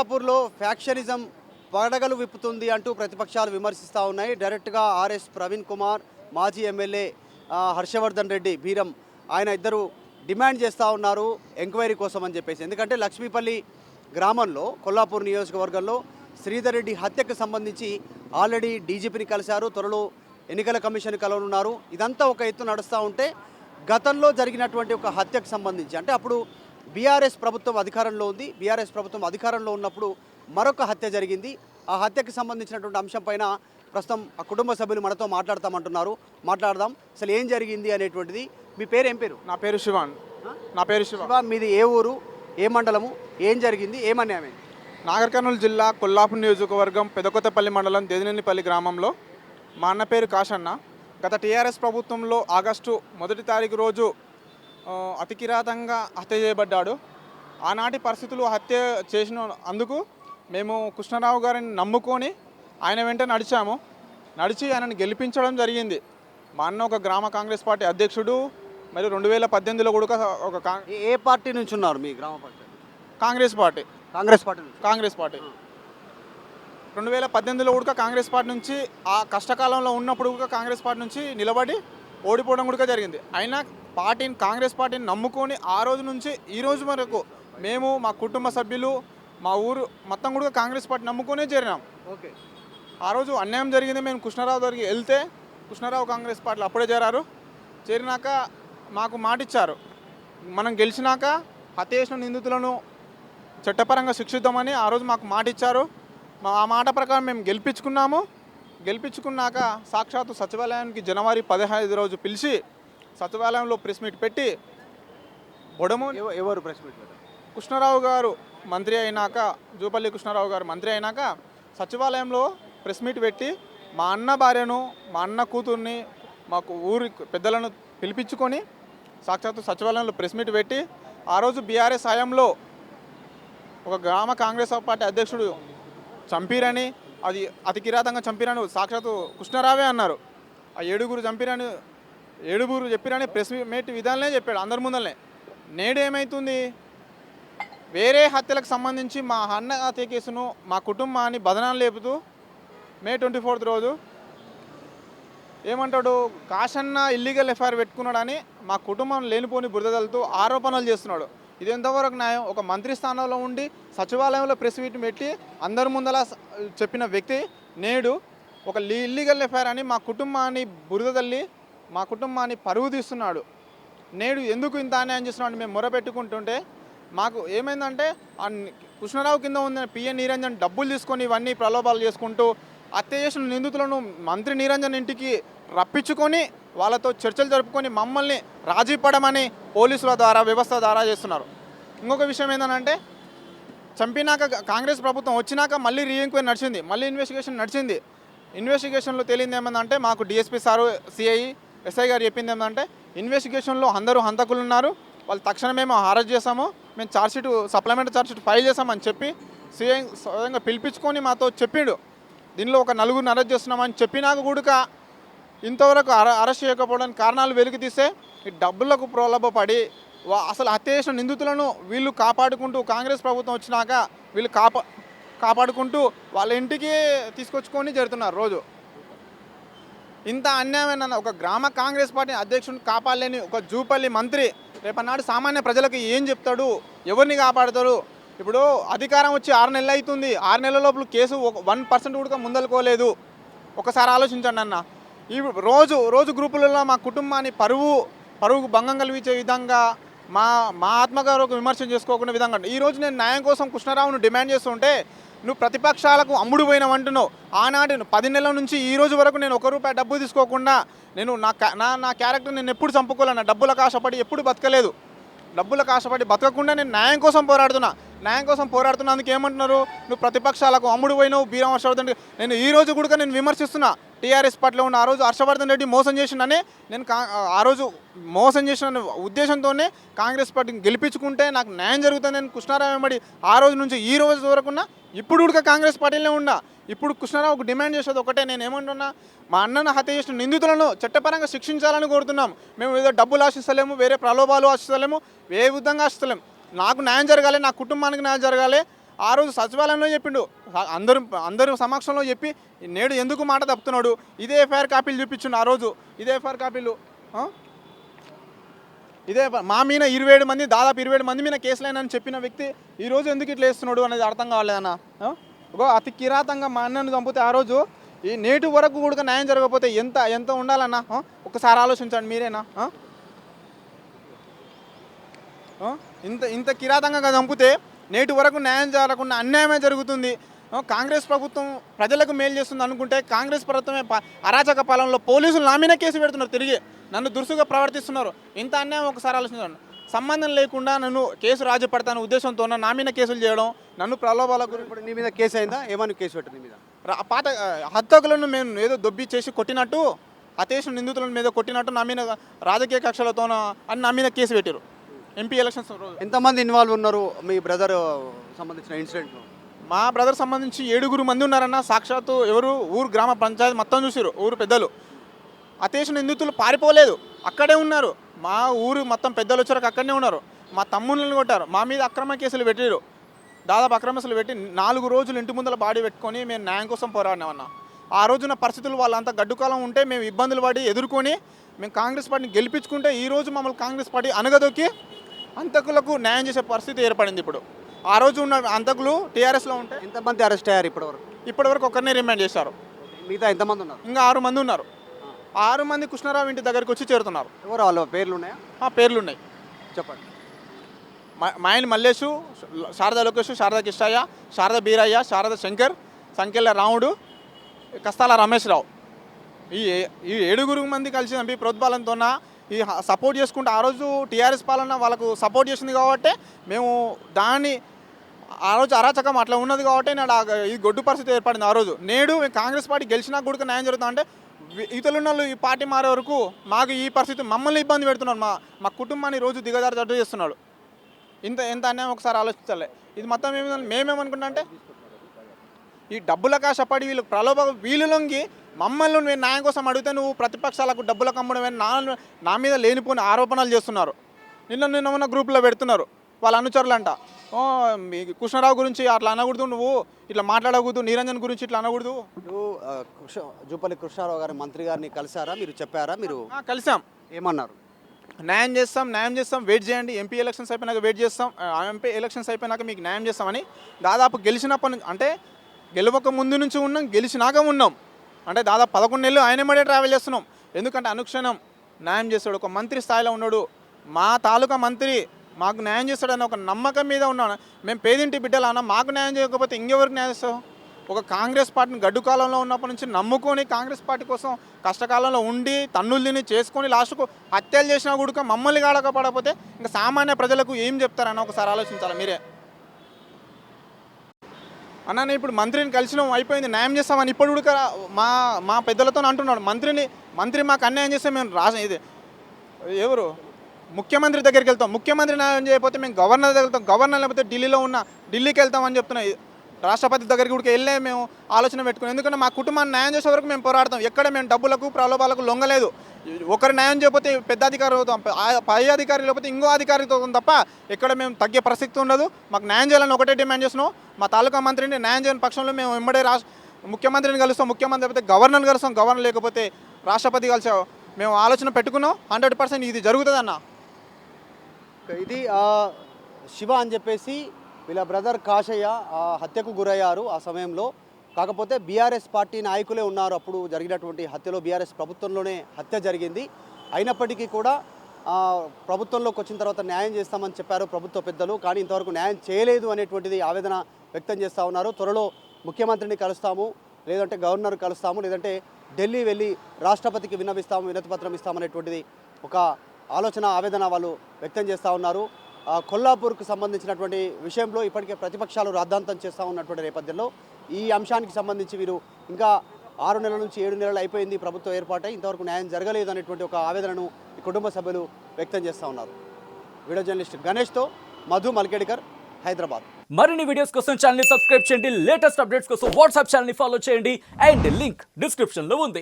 కొల్లాపూర్లో factionism పడగలు విప్పుతుంది అంటూ ప్రతిపక్షాలు విమర్శిస్తూ ఉన్నాయి. డైరెక్ట్గా ఆర్ఎస్ ప్రవీణ్ కుమార్, మాజీ ఎమ్మెల్యే హర్షవర్ధన్ రెడ్డి బీరం ఆయన ఇద్దరు డిమాండ్ చేస్తూ ఉన్నారు ఎంక్వైరీ కోసం అని చెప్పేసి. ఎందుకంటే లక్ష్మీపల్లి గ్రామంలో కొల్లాపూర్ నియోజకవర్గంలో శ్రీధర్ రెడ్డి హత్యకు సంబంధించి ఆల్రెడీ డీజీపీని కలిశారు, త్వరలో ఎన్నికల కమిషన్ కలవనున్నారు. ఇదంతా ఒక ఎత్తు నడుస్తూ ఉంటే గతంలో జరిగినటువంటి ఒక హత్యకు సంబంధించి అంటే అప్పుడు బీఆర్ఎస్ ప్రభుత్వం అధికారంలో ఉంది. బీఆర్ఎస్ ప్రభుత్వం అధికారంలో ఉన్నప్పుడు మరొక హత్య జరిగింది. ఆ హత్యకు సంబంధించినటువంటి అంశం పైన ప్రస్తుతం ఆ కుటుంబ సభ్యులు మనతో మాట్లాడతామంటున్నారు. మాట్లాడదాం అసలు ఏం జరిగింది అనేటువంటిది. మీ పేరు ఏం పేరు? నా పేరు శివాన్. నా పేరు శివాన్. మీది ఏ ఊరు, ఏ మండలము, ఏం జరిగింది, ఏమన్యాయం? నాగర్ కర్నూలు జిల్లా కొల్లాపూర్ నియోజకవర్గం పెదకొత్తపల్లి మండలం దేదినేనిపల్లి గ్రామంలో మా అన్న పేరు కాశన్న. గత టీఆర్ఎస్ ప్రభుత్వంలో ఆగస్టు 1 తారీఖు రోజు అతి కిరాతంగా హత్య చేయబడ్డాడు. ఆనాటి పరిస్థితులు హత్య చేసిన అందుకు మేము కృష్ణారావు గారిని నమ్ముకొని ఆయన వెంట నడిచి ఆయనను గెలిపించడం జరిగింది. మా అన్న ఒక గ్రామ కాంగ్రెస్ పార్టీ అధ్యక్షుడు. మరి 2018లో కూడా ఒక ఏ పార్టీ నుంచి ఉన్నారు? మీ గ్రామ party? Congress party. Congress party 2018లో కూడా కాంగ్రెస్ పార్టీ నుంచి ఆ కష్టకాలంలో ఉన్నప్పుడు కూడా కాంగ్రెస్ పార్టీ నుంచి నిలబడి ఓడిపోవడం కూడా జరిగింది. అయినా కాంగ్రెస్ పార్టీని నమ్ముకొని ఆ రోజు నుంచి ఈ రోజు వరకు మేము, మా కుటుంబ సభ్యులు, మా ఊరు మొత్తం కూడా కాంగ్రెస్ పార్టీ నమ్ముకొనే చేరినాం. ఓకే. ఆ రోజు అన్యాయం జరిగింది. మేము కృష్ణారావు దగ్గరికి వెళ్తే కృష్ణారావు కాంగ్రెస్ పార్టీలో అప్పుడే చేరినాక మాకు మాట ఇచ్చారు, మనం గెలిచినాక హత్య చేసిన నిందితులను చట్టపరంగా శిక్షిద్దామని ఆ రోజు మాకు మాట ఇచ్చారు. ఆ మాట ప్రకారం మేము గెలిపించుకున్నాక సాక్షాత్తు సచివాలయానికి జనవరి 15 రోజు పిలిచి సచివాలయంలో ప్రెస్ మీట్ పెట్టి ఎవరు ప్రెస్ మీట్? కృష్ణారావు గారు మంత్రి అయినాక, జూపల్లి కృష్ణారావు గారు మంత్రి అయినాక సచివాలయంలో ప్రెస్ మీట్ పెట్టి మా అన్న భార్యను, మా అన్న కూతుర్ని, మాకు ఊరి పెద్దలను పిలిపించుకొని సాక్షాత్తు సచివాలయంలో ప్రెస్ మీట్ పెట్టి ఆ రోజు బీఆర్ఎస్ హయాంలో ఒక గ్రామ కాంగ్రెస్ పార్టీ అధ్యక్షుడు చంపిరని, అది అతి కిరాతంగా చంపిరని సాక్షాత్తు కృష్ణారావే అన్నారు. ఆ ఏడుగురు చెప్పిరని ప్రెస్ మీట్ విధాలనే చెప్పాడు అందరి ముందరనే. నేడు ఏమవుతుంది, వేరే హత్యలకు సంబంధించి మా అన్న హత్య కేసును, మా కుటుంబాన్ని బదనాలు లేపుతూ మే 24 రోజు ఏమంటాడు, కాశన్న ఇల్లీగల్ ఎఫ్ఐఆర్ పెట్టుకున్నాడని మా కుటుంబం లేనిపోని బురదలతో ఆరోపణలు చేస్తున్నాడు. ఇది ఎంతవరకు న్యాయం? ఒక మంత్రి స్థానంలో ఉండి సచివాలయంలో ప్రెస్ మీట్ పెట్టి అందరి ముందల చెప్పిన వ్యక్తి నేడు ఒక ఇల్లీగల్ ఎఫ్ఐఆర్ అని మా కుటుంబాన్ని బురదల్లి మా కుటుంబాన్ని పరువు తీస్తున్నాడు. నేడు ఎందుకు ఇంత అన్యాయం చేస్తున్నాడు మేము మొరపెట్టుకుంటుంటే మాకు ఏమైందంటే కృష్ణారావు కింద ఉన్న పిఎన్ నిరంజన్ డబ్బులు తీసుకొని ఇవన్నీ ప్రలోభాలు చేసుకుంటూ హత్య చేసిన నిందితులను మంత్రి నిరంజన్ ఇంటికి రప్పించుకొని వాళ్ళతో చర్చలు జరుపుకొని మమ్మల్ని రాజీ పడమని పోలీసుల ద్వారా, వ్యవస్థ ద్వారా చేస్తున్నారు. ఇంకొక విషయం ఏంటంటే చంపినాక కాంగ్రెస్ ప్రభుత్వం వచ్చినాక మళ్ళీ రీఎంక్వైరీ నడిచింది, మళ్ళీ ఇన్వెస్టిగేషన్ నడిచింది. ఇన్వెస్టిగేషన్లో తేలింది ఏమందంటే, మాకు డిఎస్పీ సారు, సిఐ, ఎస్ఐ గారు చెప్పింది ఏమంటే, ఇన్వెస్టిగేషన్లో అందరూ హంతకులు ఉన్నారు, వాళ్ళు తక్షణమే మేము అరెస్ట్ చేసాము, మేము సప్లిమెంటరీ ఛార్జ్షీట్ ఫైల్ చేసామని చెప్పి సిఐ స్వయంగా పిలిపించుకొని మాతో చెప్పిండు. దీనిలో ఒక 4గురిని అరెస్ట్ చేస్తున్నామని చెప్పినాక కూడా ఇంతవరకు అరెస్ట్ చేయకపోవడానికి కారణాలు వెలికి తీస్తే ఈ డబ్బులకు ప్రలోభపడి అసలు హత్య చేసిన నిందితులను వీళ్ళు కాపాడుకుంటూ, కాంగ్రెస్ ప్రభుత్వం వచ్చినాక వీళ్ళు కాపాడుకుంటూ వాళ్ళ ఇంటికి తీసుకొచ్చుకొని జరుగుతున్నారు రోజు. ఇంత అన్యాయమైన ఒక గ్రామ కాంగ్రెస్ పార్టీ అధ్యక్షుడిని కాపాడలేని ఒక జూపల్లి మంత్రి రేపన్నాడు సామాన్య ప్రజలకు ఏం చెప్తాడు, ఎవరిని కాపాడతాడు? ఇప్పుడు అధికారం వచ్చి 6 నెలలు అవుతుంది, 6 నెలల లోపల కేసు 1% కూడా ముందలుకోలేదు. ఒకసారి ఆలోచించండి అన్న. ఈ రోజు గ్రూపులలో మా కుటుంబాన్ని పరువు భంగం కలిగించే విధంగా, మా ఆత్మగౌరవకు విమర్శన చేసుకోకుండా విధంగా ఈరోజు నేను న్యాయం కోసం కృష్ణారావును డిమాండ్ చేస్తుంటే నువ్వు ప్రతిపక్షాలకు అమ్ముడు పోయినవంటున్నావు. ఆనాడు 10 నెలల నుంచి ఈ రోజు వరకు నేను ₹1 డబ్బు తీసుకోకుండా నేను నా క్యారెక్టర్ నేను ఎప్పుడు చంపుకోలే. నా డబ్బులకు ఆశపడి ఎప్పుడు బతకలేదు. డబ్బులకు ఆశపడి బతకకుండా నేను న్యాయం కోసం పోరాడుతున్నందుకు ఏమంటున్నారు, నువ్వు ప్రతిపక్షాలకు అమ్ముడు పోయినావు, బీరం హర్షవర్ధన్. నేను ఈ రోజు కూడా నేను విమర్శిస్తున్నా. టీఆర్ఎస్ పార్టీలో ఉన్న ఆ రోజు హర్షవర్ధన్ రెడ్డి మోసం చేసిండని నేను ఆ రోజు మోసం చేసిన ఉద్దేశంతోనే కాంగ్రెస్ పార్టీని గెలిపించుకుంటే నాకు న్యాయం జరుగుతుంది. నేను కృష్ణారావు వెంబడి ఆ రోజు నుంచి ఈ రోజు వరకున్నా, ఇప్పుడు కూడా కాంగ్రెస్ పార్టీలో ఉన్నా. ఇప్పుడు కృష్ణారావుకు డిమాండ్ చేసేది ఒకటే, నేను ఏమంటున్నా, మా అన్నను హత్య చేసిన నిందితులను చట్టపరంగా శిక్షించాలని కోరుతున్నాం. మేము ఏదో డబ్బులు ఆశిస్తలేము, వేరే ప్రలోభాలు ఆశిస్తలేము, ఏ విధంగా ఆశిస్తలేము. నాకు న్యాయం జరగాలి, నా కుటుంబానికి న్యాయం జరగాలి. ఆ రోజు సచివాలయంలో చెప్పిండు, అందరూ సమక్షంలో చెప్పి నేడు ఎందుకు మాట తప్పుతున్నాడు. ఇదే ఎఫ్ఐఆర్ కాపీలు చూపించిండు ఆ రోజు, ఇదే ఎఫ్ఐఆర్ కాపీలు. ఇదే మా మీద 27 మంది, దాదాపు 27 మంది మీద కేసులైనని చెప్పిన వ్యక్తి ఈరోజు ఎందుకు ఇట్లా వేస్తున్నాడు అనేది అర్థం కావాలేదన్న. అతి కిరాతంగా మా అన్నను చంపితే ఆ రోజు ఈ నేటి వరకు కూడా న్యాయం జరగకపోతే ఎంత ఉండాలన్నా ఒకసారి ఆలోచించండి మీరేనా. ఇంత కిరాతంగా చంపితే నేటి వరకు న్యాయం జరగకుండా అన్యాయమే జరుగుతుంది. కాంగ్రెస్ ప్రభుత్వం ప్రజలకు మేలు చేస్తుంది అనుకుంటే కాంగ్రెస్ ప్రభుత్వమే అరాచక పాలనలో పోలీసులు నా మీద కేసు పెడుతున్నారు, తిరిగి నన్ను దురుసుగా ప్రవర్తిస్తున్నారు. ఇంత అన్యాయం ఒకసారి ఆలోచించండి. సంబంధం లేకుండా నన్ను కేసు రాజీ పడతాను ఉద్దేశంతో నా మీద కేసులు చేయడం, నన్ను ప్రలోభాలకు. ఇప్పుడు నీ మీద కేసు అయిందా? ఏమని కేసు పెట్టు నీ మీద? పాత హత్యకులను మేము ఏదో దొబ్బి చేసి కొట్టినట్టు, హత్యేసిన నిందితుల మీద కొట్టినట్టు నా మీద రాజకీయ కక్షలతో అని నా మీద కేసు పెట్టారు. ఎంపీ ఎలక్షన్స్ రోజు. ఎంతమంది ఇన్వాల్వ్ ఉన్నారు మీ బ్రదర్ సంబంధించిన ఇన్సిడెంట్లో? మా బ్రదర్ సంబంధించి 7 మంది ఉన్నారన్న. సాక్షాత్తు ఎవరు ఊరు గ్రామ పంచాయతీ మొత్తం చూసారు, ఊరు పెద్దలు. హత్యేసిన నిందితులు పారిపోలేదు, అక్కడే ఉన్నారు. మా ఊరు మొత్తం పెద్దలు వచ్చారు, అక్కడనే ఉన్నారు. మా తమ్ముళ్ళని కొట్టారు, మా మీద అక్రమ కేసులు పెట్టారు. దాదాపు అక్రమ కేసులు పెట్టి 4 రోజులు ఇంటి ముందర బాడీ పెట్టుకొని మేము న్యాయం కోసం పోరాడినామన్న. ఆ రోజున పరిస్థితులు వాళ్ళంతా గడ్డుకాలం ఉంటే మేము ఇబ్బందులు పడి ఎదుర్కొని మేము కాంగ్రెస్ పార్టీని గెలిపించుకుంటే ఈరోజు మమ్మల్ని కాంగ్రెస్ పార్టీ అనగదొక్కి అంతకులకు న్యాయం చేసే పరిస్థితి ఏర్పడింది. ఇప్పుడు ఆ రోజు ఉన్న అంతకులు టీఆర్ఎస్లో ఉంటే ఎంతమంది అరెస్ట్ అయ్యారు ఇప్పటివరకు ఒకరినే రిమాండ్ చేశారు. మిగతా ఎంతమంది ఉన్నారు? ఇంకా 6 మంది ఉన్నారు. 6 మంది కృష్ణారావు ఇంటి దగ్గరికి వచ్చి చేరుతున్నారు. ఎవరు వాళ్ళ పేర్లు ఉన్నాయా? పేర్లు ఉన్నాయి, చెప్పండి. మాయని మల్లేషు, శారదా లోకేష్, శారదా కిష్టయ్య, శారదా బీరయ్య, శారదా శంకర్, సంకెళ్ళ రాముడు, కస్తాల రమేష్ రావు. ఈ 7 మంది కలిసి చంపి ప్రోద్బలంతో ఈ సపోర్ట్ చేసుకుంటూ ఆ రోజు టీఆర్ఎస్ పాలన వాళ్ళకు సపోర్ట్ చేసింది కాబట్టి మేము దాన్ని ఆ రోజు అరాచకం అట్లా ఉన్నది కాబట్టి నాడు ఈ గొడ్డు పరిస్థితి ఏర్పడింది ఆ రోజు. నేడు కాంగ్రెస్ పార్టీ గెలిచినా కూడా న్యాయం జరుగుతుంది అంటే ఇతరులున్న వాళ్ళు ఈ పార్టీ మారే వరకు మాకు ఈ పరిస్థితి మమ్మల్ని ఇబ్బంది పెడుతున్నాడు, మా కుటుంబాన్ని రోజు దిగజారు చేస్తున్నాడు. ఎంత అన్యాయం ఒకసారి ఆలోచించాలి. ఇది మొత్తం మేమేమనుకుంటా అంటే ఈ డబ్బుల కాశపడి వీళ్ళు వీళ్ళు లొంగి మమ్మల్ని నేను న్యాయం కోసం అడిగితే నువ్వు ప్రతిపక్షాలకు డబ్బులకు అమ్మడమే నా మీద లేనిపోని ఆరోపణలు చేస్తున్నారు. నిన్న ఉన్న గ్రూప్లో పెడుతున్నారు వాళ్ళ అనుచరులంట. మీ కృష్ణారావు గురించి అట్లా అనకూడదు, నువ్వు ఇట్లా మాట్లాడకూడదు, నిరంజన్ గురించి ఇట్లా అనకూడదు. నువ్వు జూపల్లి కృష్ణారావు గారి మంత్రి గారిని కలిసారా? మీరు చెప్పారా? మీరు కలిసాం. ఏమన్నారు? న్యాయం చేస్తాం, వెయిట్ చేయండి, ఎంపీ ఎలక్షన్స్ అయిపోయినాక వెయిట్ చేస్తాం, ఎంపీ ఎలక్షన్స్ అయిపోయినాక మీకు న్యాయం చేస్తామని. దాదాపు గెలిచినప్పటి నుంచి అంటే గెలవక ముందు నుంచి ఉన్నాం, గెలిచినాక ఉన్నాం అంటే దాదాపు 11 నెలలు ఆయన మడే ట్రావెల్ చేస్తున్నాం. ఎందుకంటే అనుక్షణం న్యాయం చేస్తాడు, ఒక మంత్రి స్థాయిలో ఉన్నాడు, మా తాలూకా మంత్రి మాకు న్యాయం చేస్తాడని ఒక నమ్మకం మీద ఉన్నాను. మేము పేదింటి బిడ్డలన్నా మాకు న్యాయం చేయకపోతే ఇంకెవరికి న్యాయం చేస్తావు? ఒక కాంగ్రెస్ పార్టీని గడ్డు కాలంలో ఉన్నప్పటి నుంచి నమ్ముకొని కాంగ్రెస్ పార్టీ కోసం కష్టకాలంలో ఉండి తన్నులు తిని చేసుకొని లాస్ట్కు హత్యలు చేసినా కూడా మమ్మల్ని కాడకపోతే ఇంకా సామాన్య ప్రజలకు ఏం చెప్తారన్న ఒకసారి ఆలోచించాలి మీరే. అన్న నేను ఇప్పుడు మంత్రిని కలిసినాం, అయిపోయింది, న్యాయం చేస్తామని ఇప్పుడు కూడా మా పెద్దలతో అంటున్నాడు. మంత్రి మాకు అన్యాయం చేస్తే మేము ఇది ఎవరు ముఖ్యమంత్రి దగ్గరికి వెళ్తాం, ముఖ్యమంత్రి న్యాయం చేయకపోతే మేము గవర్నర్ దగ్గరికి వెళ్తాం, గవర్నర్ లేకపోతే ఢిల్లీకి వెళ్తామని చెప్తున్నాయి. రాష్ట్రపతి దగ్గరికి కూడా వెళ్ళే మేము ఆలోచన పెట్టుకున్నాం. ఎందుకంటే మా కుటుంబాన్ని న్యాయం చేసే వరకు మేము పోరాడతాం. ఎక్కడ మేము డబ్బులకు ప్రలోభాలకు లొంగలేదు. ఒకరు న్యాయం చేయకపోతే పెద్ద అధికారి అవుతాం, పై అధికారి లేకపోతే ఇంకో అధికారితో తప్ప ఎక్కడ మేము తగ్గే ప్రసక్తి ఉండదు. మాకు న్యాయం చేయాలని ఒకటే డిమాండ్ చేస్తున్నాం. మా తాలూకా మంత్రిని న్యాయం చేయని పక్షంలో మేము వెంబడే ముఖ్యమంత్రిని కలుస్తాం, ముఖ్యమంత్రి లేకపోతే గవర్నర్ని కలుస్తాం, గవర్నర్ లేకపోతే రాష్ట్రపతి కలిసి మేము ఆలోచన పెట్టుకున్నాం. 100% ఇది జరుగుతుందన్న. ఇది శివ అని చెప్పేసి వీళ్ళ బ్రదర్ కాశయ్య హత్యకు గురయ్యారు ఆ సమయంలో. కాకపోతే బీఆర్ఎస్ పార్టీ నాయకులే ఉన్నారు అప్పుడు జరిగినటువంటి హత్యలో. బీఆర్ఎస్ ప్రభుత్వంలోనే హత్య జరిగింది. అయినప్పటికీ కూడా ప్రభుత్వంలోకి వచ్చిన తర్వాత న్యాయం చేస్తామని చెప్పారు ప్రభుత్వ పెద్దలు, కానీ ఇంతవరకు న్యాయం చేయలేదు అనేటువంటిది ఆవేదన వ్యక్తం చేస్తూ ఉన్నారు. త్వరలో ముఖ్యమంత్రిని కలుస్తాము, లేదంటే గవర్నర్ కలుస్తాము, లేదంటే ఢిల్లీ వెళ్ళి రాష్ట్రపతికి విన్నవిస్తాము, వినతిపత్రం ఇస్తామనేటువంటిది ఒక ఆలోచన, ఆవేదన వాళ్ళు వ్యక్తం చేస్తూ ఉన్నారు. కొల్లాపూర్కు సంబంధించినటువంటి విషయంలో ఇప్పటికే ప్రతిపక్షాలు రాద్ధాంతం చేస్తూ ఉన్నటువంటి నేపథ్యంలో ఈ అంశానికి సంబంధించి వీరు ఇంకా 6 నెలల నుంచి 7 నెలలు అయిపోయింది ప్రభుత్వం ఏర్పాటై, ఇంతవరకు న్యాయం జరగలేదు అనేటువంటి ఒక ఆవేదనను ఈ కుటుంబ సభ్యులు వ్యక్తం చేస్తూ ఉన్నారు. వీడియో జర్నలిస్ట్ గణేష్తో మధు మల్కేడికర్, హైదరాబాద్. మరిన్ని వీడియోస్ కోసం ఛానల్ ని సబ్స్క్రైబ్ చేయండి, లేటెస్ట్ అప్డేట్స్ కోసం వాట్సాప్ ఛానల్ ని ఫాలో చేయండి అండ్ లింక్ డిస్క్రిప్షన్ లో ఉంది.